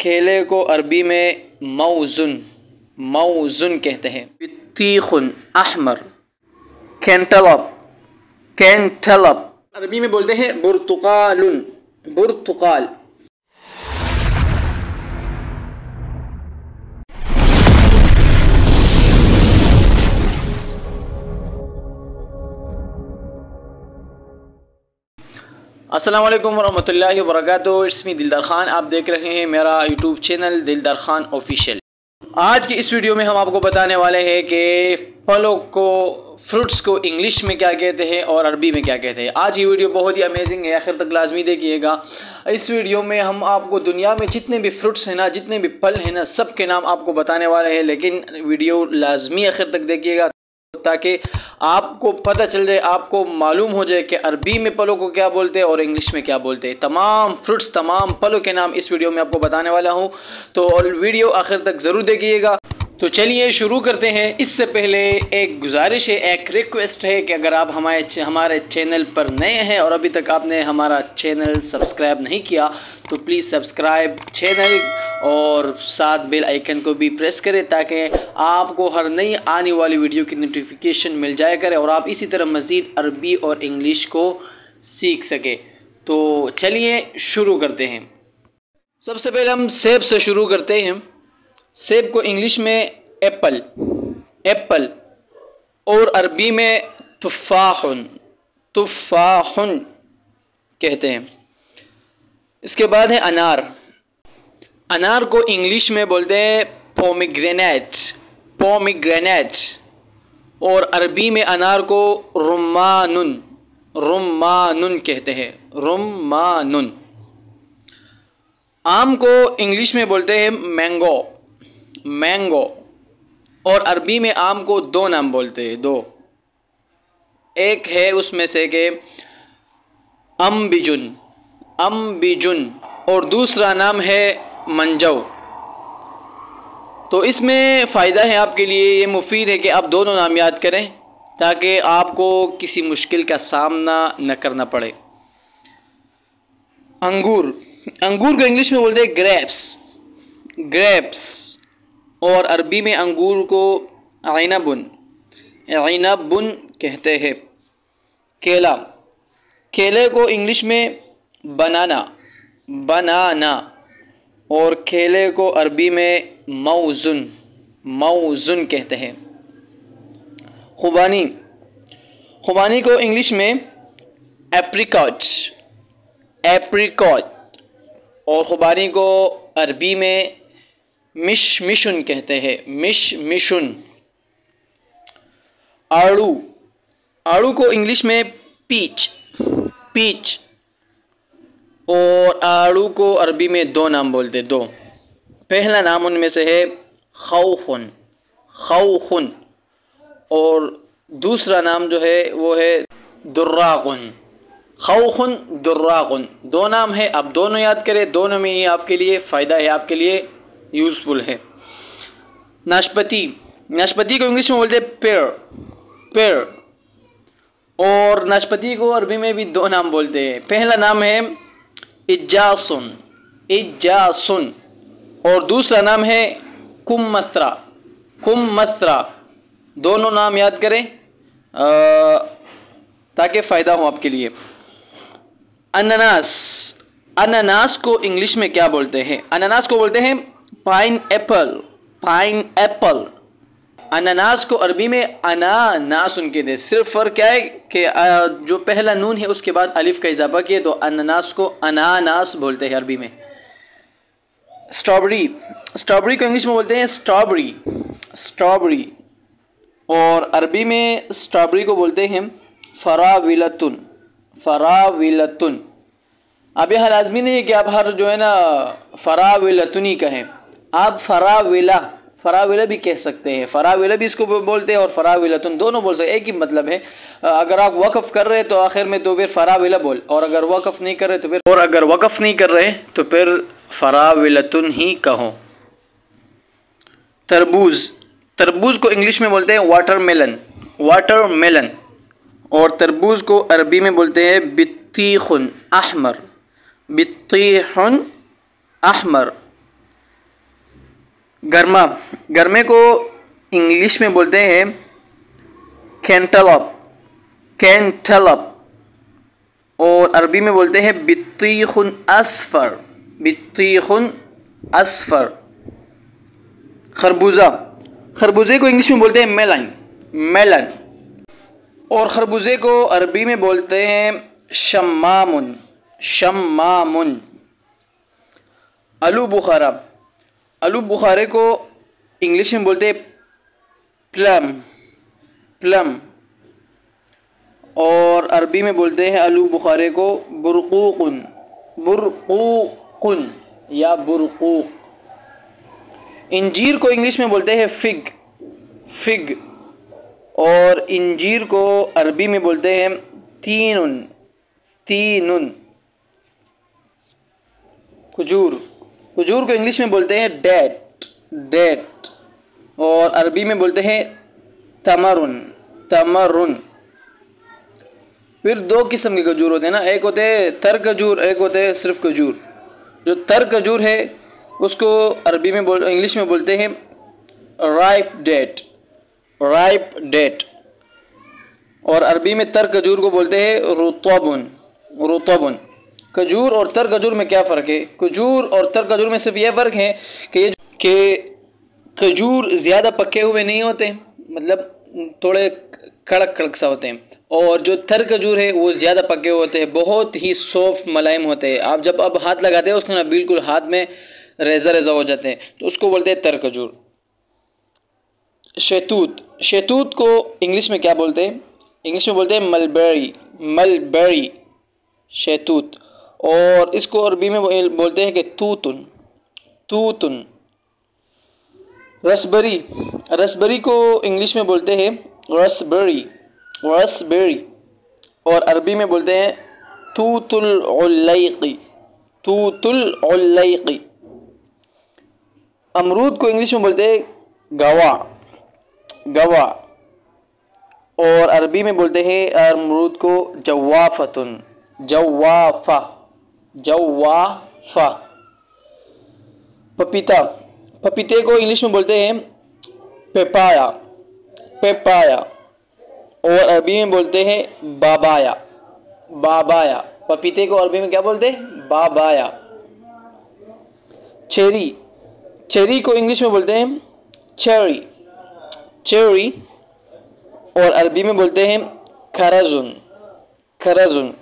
केले को अरबी में मौजुन कहते हैं। बित्तीखुन अहमर। कैंटलप अरबी में बोलते हैं बुर्तुकाल। अस्सलाम वालेकुम वरहमतुल्लाहि वबरकातुहू। इट्स मी दिलदार खान। आप देख रहे हैं मेरा यूट्यूब चैनल दिलदार खान ऑफिशियल। आज की इस वीडियो में हम आपको बताने वाले हैं कि फलों को, फ्रूट्स को इंग्लिश में क्या कहते हैं और अरबी में क्या कहते हैं। आज की वीडियो बहुत ही अमेजिंग है, आखिर तक लाजमी देखिएगा। इस वीडियो में हम आपको दुनिया में जितने भी फ्रूट्स हैं ना, जितने भी फल हैं ना, सब के नाम आपको बताने वाले हैं। लेकिन वीडियो लाजमी आखिर तक देखिएगा ताकि आपको पता चल जाए, आपको मालूम हो जाए कि अरबी में फलों को क्या बोलते हैं और इंग्लिश में क्या बोलते हैं। तमाम फ्रूट्स, तमाम फलों के नाम इस वीडियो में आपको बताने वाला हूं, तो और वीडियो आखिर तक ज़रूर देखिएगा। तो चलिए शुरू करते हैं। इससे पहले एक गुजारिश है, एक रिक्वेस्ट है कि अगर आप हमारे चैनल पर नए हैं और अभी तक आपने हमारा चैनल सब्सक्राइब नहीं किया तो प्लीज़ सब्सक्राइब चैनल और साथ बेल आइकन को भी प्रेस करें ताकि आपको हर नई आने वाली वीडियो की नोटिफिकेशन मिल जाया करे और आप इसी तरह मज़ीद अरबी और इंग्लिश को सीख सके। तो चलिए शुरू करते हैं। सबसे पहले हम सेब से शुरू करते हैं। सेब को इंग्लिश में एप्पल और अरबी में तुफ़ाहुन कहते हैं। इसके बाद है अनार को इंग्लिश में बोलते हैं पोमीग्रेनेट और अरबी में अनार को रुम्मानुन कहते हैं, रुम्मानुन। आम को इंग्लिश में बोलते हैं मैंगो और अरबी में आम को दो नाम बोलते हैं, दो। एक है उसमें से कि अम्बिजुन और दूसरा नाम है मंजव। तो इसमें फ़ायदा है आपके लिए, ये मुफीद है कि आप दोनों नाम याद करें ताकि आपको किसी मुश्किल का सामना न करना पड़े। अंगूर को इंग्लिश में बोलते हैं ग्रेप्स और अरबी में अंगूर को ऐनबुन कहते हैं। केले को इंग्लिश में बनाना और केले को अरबी में मौजुन कहते हैं। खुबानी को इंग्लिश में एप्रिकॉट और खुबानी को अरबी में मिशमिशुन कहते हैं, मिशमिशुन। आड़ू को इंग्लिश में पीच और आड़ू को अरबी में दो नाम बोलते, दो। पहला नाम उनमें से है खौखुन और दूसरा नाम जो है वो है दुर्राकुन। खौखुन, दुर्राकुन, दो नाम है। अब दोनों याद करें, दोनों में ही आपके लिए फ़ायदा है, आपके लिए यूज़फुल है। नाशपाती को इंग्लिश में बोलते हैं पेड़ और नाशपाती को अरबी में भी दो नाम बोलते हैं। पहला नाम है इज्जासुन और दूसरा नाम है कुमथरा। दोनों नाम याद करें ताकि फ़ायदा हो आपके लिए। अनानास को इंग्लिश में क्या बोलते हैं? अनानास को बोलते हैं पाइनएप्पल। अनानास को अरबी में अनानास उनके दे। सिर्फ फ़र्क क्या है कि जो पहला नून है उसके बाद अलिफ का इजाफा किया तो अनानास को अनानास बोलते हैं अरबी में। स्ट्रॉबेरी को इंग्लिश में बोलते हैं स्ट्रॉबेरी और अरबी में स्ट्रॉबेरी को बोलते हैं फराविलतुन। अब यह लाजमी नहीं है कि आप हर जो है ना फराविलतुनी कहें, आप फराविला भी कह सकते हैं। फराविला भी इसको बोलते हैं और फराविलतुन दोनों बोल सकते हैं, एक ही मतलब है। अगर आप वक़फ़ कर रहे हैं तो आखिर में तो फिर फराविला बोल, और अगर वक़फ़ नहीं कर रहे तो फिर फराविलतुन ही कहो। तरबूज को इंग्लिश में बोलते हैं वाटरमेलन और तरबूज को अरबी में बोलते हैं बित्तीखुन अहमर। गर्मा, गर्मे को इंग्लिश में बोलते हैं कैंटलप, कैंटलप। और अरबी में बोलते हैं बित्तीखुन अस्फर, बित्तीखुन अस्फर। खरबूजा, खरबूजे को इंग्लिश में बोलते हैं मेलन, मेलन। और खरबूजे को अरबी में बोलते हैं शम्मामुन, शम्मामुन। आलू बुखारा, आलू बुखारे को इंग्लिश में बोलते हैं प्लम, प्लम। और अरबी में बोलते हैं आलू बुखारे को बुरकूकुन, बुरकूकुन या बुरकूक। इंजीर को इंग्लिश में बोलते हैं फिग, फिग। और इंजीर को अरबी में बोलते हैं तीनुन, तीनुन। खजूर, खजूर को इंग्लिश में बोलते हैं डेट, डेट। और अरबी में बोलते हैं तमरुन, तमरुन। फिर दो किस्म के खजूर होते हैं ना, एक होते हैं तर खजूर, एक होते हैं सिर्फ खजूर। जो तर खजूर है उसको अरबी में इंग्लिश में बोलते हैं राइप डेट, राइप डेट। और अरबी में तर खजूर को बोलते हैं रुतबुन, रुतबुन। खजूर और तर खजूर में क्या फ़र्क है? खजूर और तर खजूर में सिर्फ यह फ़र्क है कि खजूर ज़्यादा पके हुए नहीं होते, मतलब थोड़े कड़क कड़क सा होते हैं। और जो तर खजूर है वो ज़्यादा पके हुए होते हैं, बहुत ही सॉफ्ट मुलायम होते हैं। आप जब अब हाथ लगाते हैं उसको ना बिल्कुल हाथ में रेज़ा रेज़ा हो जाते हैं, तो उसको बोलते हैं तर खजूर। शहतूत, शहतूत को इंग्लिश में क्या बोलते हैं? इंग्लिश में बोलते हैं मलबेरी, मलबेरी, शहतूत। और इसको अरबी में बोलते हैं कि तूतुन, तूतुन। रसबेरी, रसबेरी को इंग्लिश में बोलते हैं रसबेरी, रसबेरी। और अरबी में बोलते हैं तूतुल उल्लैक़ी, तूतुल उल्लैक़ी। अमरूद को इंग्लिश में बोलते हैं गवा, गवा। और अरबी में बोलते हैं अमरूद को जवाफ़तुन, जवाफ़ा, जवाफ़ा। पपीता, पपीते को इंग्लिश में बोलते हैं पेपाया, पेपाया। और अरबी में बोलते हैं बाबाया, बाबाया। पपीते को अरबी में क्या बोलते हैं? बाबाया। चेरी, चेरी को इंग्लिश में बोलते हैं चेरी, चेरी। और अरबी में बोलते हैं खरजुन, खरजुन।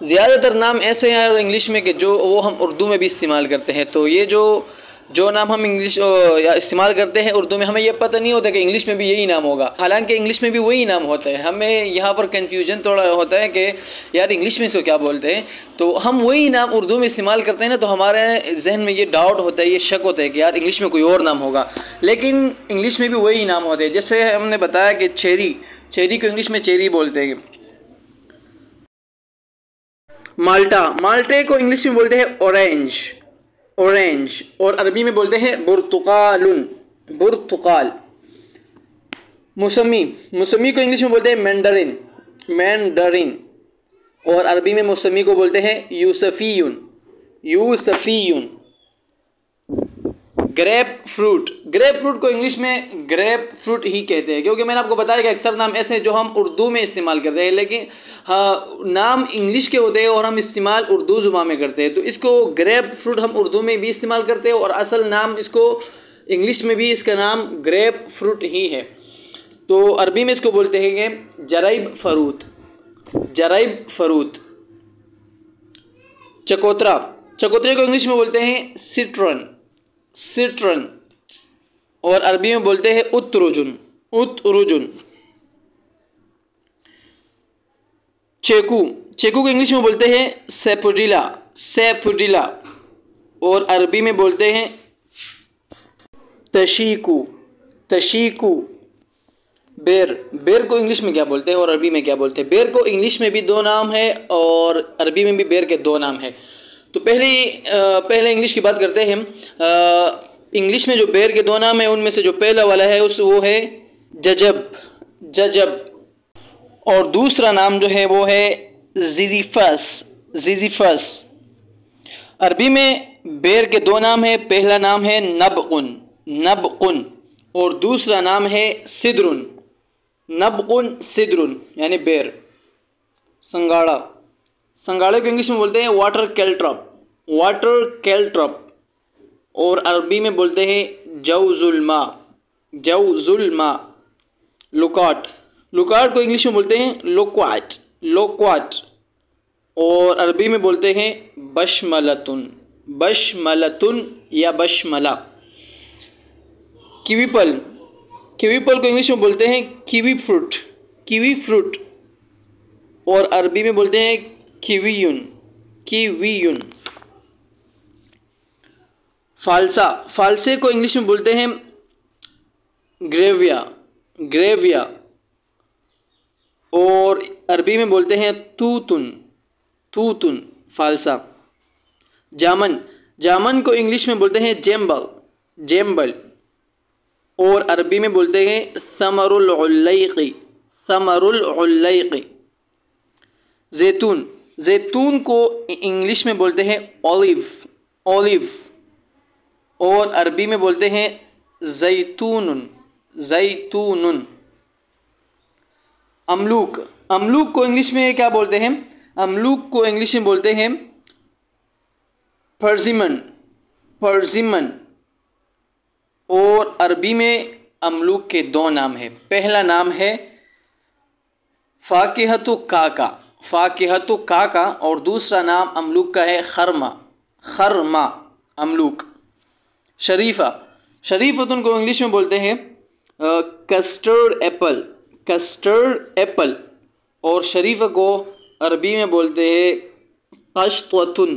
ज़्यादातर नाम ऐसे हैं इंग्लिश में कि जो वो हम उर्दू में भी इस्तेमाल करते हैं। तो ये जो नाम हम इंग्लिश या इस्तेमाल करते हैं उर्दू में, हमें ये पता नहीं होता कि इंग्लिश में भी यही नाम होगा। हालांकि इंग्लिश में भी वही नाम होता है। हमें यहाँ पर कन्फ्यूजन थोड़ा होता है कि यार इंग्लिश में इसको क्या बोलते हैं, तो हम वही नाम उर्दू में इस्तेमाल करते हैं ना, तो हमारे जहन में ये डाउट होता है, ये शक होता है कि यार इंग्लिश में कोई और नाम होगा, लेकिन इंग्लिश में भी वही नाम होते हैं। जैसे हमने बताया कि चेरी, चेरी को इंग्लिश में चेरी बोलते हैं। माल्टा, माल्टे को इंग्लिश में बोलते हैं ऑरेंज, ऑरेंज। और अरबी में बोलते हैं बुर्तुकालुन, बुर्तुकाल। मौसमी, मौसमी को इंग्लिश में बोलते हैं मैंडरिन, मैंडरिन। और अरबी में मौसमी को बोलते हैं यूसफियुन, यूसफियुन। ग्रेप फ्रूट, ग्रेप फ्रूट को इंग्लिश में ग्रेप फ्रूट ही कहते हैं, क्योंकि मैंने आपको बताया कि अक्सर नाम ऐसे हैं जो हम उर्दू में इस्तेमाल करते हैं, लेकिन हाँ नाम इंग्लिश के होते हैं और हम इस्तेमाल उर्दू ज़ुबान में करते हैं। तो इसको ग्रेप फ्रूट हम उर्दू में भी इस्तेमाल करते हैं और असल नाम इसको इंग्लिश में भी इसका नाम ग्रेप फ्रूट ही है। तो अरबी में इसको बोलते हैं कि जराइब फरूत, जराइब फरूत। चकोतरा, चकोतरे को इंग्लिश में बोलते हैं सिट्रन, सिट्रन। और अरबी में बोलते हैं उत्रुजुन, उत्रुजुन। चेकू, चेकू को इंग्लिश में बोलते हैं सेपुडिला, सेपुडिला। और अरबी में बोलते हैं तशीकू, तशीकू। बेर, बेर को इंग्लिश में क्या बोलते हैं और अरबी में क्या बोलते हैं? बेर को इंग्लिश में भी दो नाम है और अरबी में भी बेर के दो नाम है। तो पहले इंग्लिश की बात करते हैं हम। इंग्लिश में जो बेर के दो नाम है उनमें से जो पहला वाला है वो है जजब, जजब। और दूसरा नाम जो है वो है जिजीफस, जिजीफस। अरबी में बेर के दो नाम है। पहला नाम है नबकुन, नबकुन, और दूसरा नाम है सिद्रुन, नबकुन सिद्रुन यानी बेर। संगाड़ा, संगाड़े को इंग्लिश में बोलते हैं वाटर कैलट्रॉप, वाटर कैलट्रॉप, और अरबी में बोलते हैं जौजुल मा, जौजुल मा। लुकाट, लुकाट को इंग्लिश में बोलते हैं लोक्वाट, लोक्वाट, और अरबी में बोलते हैं बशमलतुन, बशमलतुन या बशमला। कीवी फल, कीवी फल को इंग्लिश में बोलते हैं कीवी फ्रूट, कीवी फ्रूट, और अरबी में बोलते हैं कीवीयुन, कीवीयुन। फालसा, फालसे को इंग्लिश में बोलते हैं ग्रेविया, ग्रेविया, और अरबी में बोलते हैं तूतुन, तूतुन, फालसा। जामन, जामन को इंग्लिश में बोलते हैं जेम्बल, जेम्बल, और अरबी में बोलते हैं समरुल उल्लैक़ी, समरुल उल्लैक़ी। जैतून, जैतून को इंग्लिश में बोलते हैं ऑलिव, ऑलिव, और अरबी में बोलते हैं जैतूनुन, जैतूनुन। अमलूक, अमलूक को इंग्लिश में क्या बोलते हैं? अमलूक को इंग्लिश में बोलते हैं पर्जिमन, पर्जिमन, और अरबी में अमलूक के दो नाम है। पहला नाम है फाकिहतु काका, फाकिहतु काका, और दूसरा नाम अमलूक का है खरमा, खरमा अमलूक। शरीफा, शरीफतुन को इंग्लिश में बोलते हैं कस्टर्ड एप्पल, कस्टर्ड एप्पल, और शरीफा को अरबी में बोलते हैं कश्तवतुन,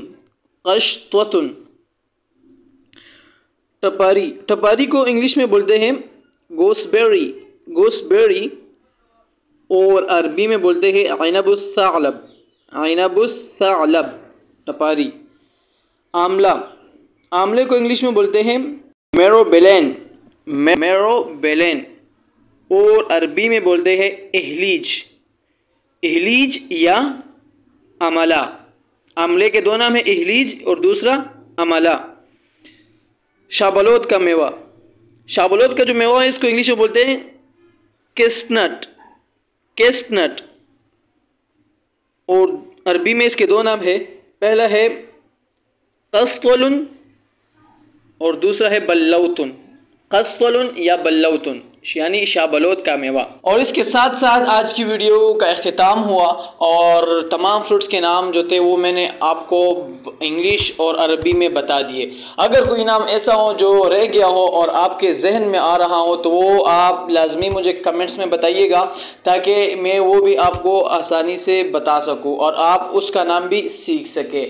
कश्तवतुन। टपारी, टपारी को इंग्लिश में बोलते हैं गोसबेरी, गोसबेरी, और अरबी में बोलते हैं ऐनबुस सालब, ऐनबुस सालब, टपारी। आमला, आमले को इंग्लिश में बोलते हैं मेरोबेलेन, मेरोबेलेन, और अरबी में बोलते हैं इहलीज, इहलीज या अमला। आमले के दो नाम है, इहलीज और दूसरा अमला। शाबलोत का मेवा, शाबलोत का जो मेवा है इसको इंग्लिश में बोलते हैं केस्टनट, केस्टनट, और अरबी में इसके दो नाम है। पहला है कस्तवलुन और दूसरा है बल्लौतुन, कस्तवलुन या बल्लौतुन यानी शाबलोत का मेवा। और इसके साथ साथ आज की वीडियो का इख्तिताम हुआ, और तमाम फ्रूट्स के नाम जो थे वो मैंने आपको इंग्लिश और अरबी में बता दिए। अगर कोई नाम ऐसा हो जो रह गया हो और आपके जहन में आ रहा हो तो वो आप लाजमी मुझे कमेंट्स में बताइएगा, ताकि मैं वो भी आपको आसानी से बता सकूँ और आप उसका नाम भी सीख सके।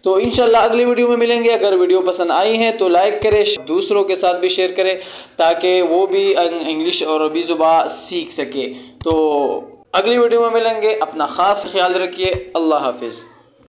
तो इंशाल्लाह अगली वीडियो में मिलेंगे। अगर वीडियो पसंद आई है तो लाइक करें, दूसरों के साथ भी शेयर करें ताकि वो भी इंग्लिश और अरबी ज़ुबान सीख सके। तो अगली वीडियो में मिलेंगे, अपना ख़ास ख्याल रखिए। अल्लाह हाफिज़।